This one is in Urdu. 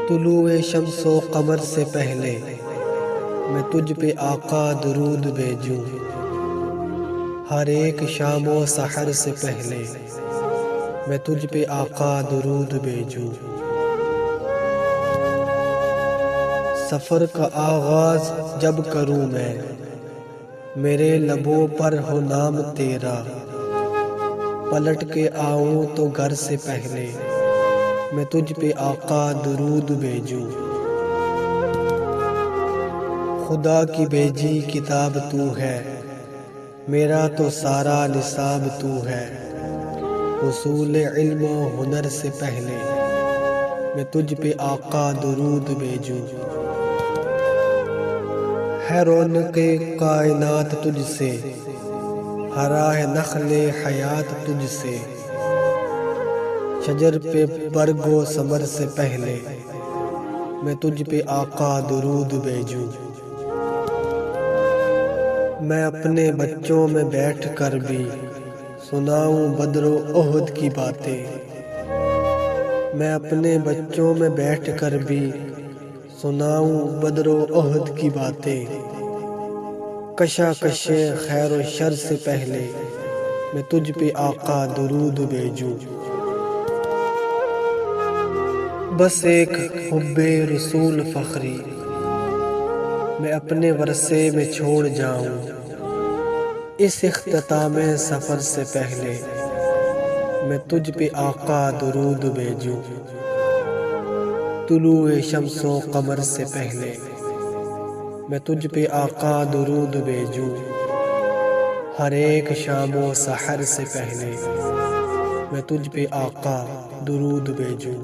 طلوع شمس و قمر سے پہلے میں تجھ پہ آقا درود بھیجوں، ہر ایک شام و سحر سے پہلے میں تجھ پہ آقا درود بھیجوں۔ سفر کا آغاز جب کروں میں، میرے لبوں پر ہو نام تیرا، پلٹ کے آؤں تو گھر سے پہلے میں تجھ پہ آقا درود بھیجوں۔ خدا کی بھیجی کتاب تو ہے، میرا تو سارا نصاب تو ہے، حصول علم و ہنر سے پہلے میں تجھ پہ آقا درود بھیجوں۔ ہے رونق کائنات تجھ سے، ہرا ہے نخل حیات تجھ سے، شجر پہ برگ و ثمر سے پہلے میں تجھ پہ آقا درود بھیجوں۔ میں اپنے بچوں میں بیٹھ کر بھی سناؤں بدر و احد کی باتیں، میں اپنے بچوں میں بیٹھ کر بھی سناؤں بدر و احد کی باتیں، کشاکش خیر و شر سے پہلے میں تجھ پہ آقا درود بھیجوں۔ بس ایک حب رسول فخری میں اپنے ورثے میں چھوڑ جاؤں، اس اختتام سفر سے پہلے میں تجھ پہ آقا درود بھیجوں۔ طلوع شمس و قمر سے پہلے میں تجھ پہ آقا درود بھیجوں، ہر ایک شام و سحر سے پہلے میں تجھ پہ آقا درود بھیجوں۔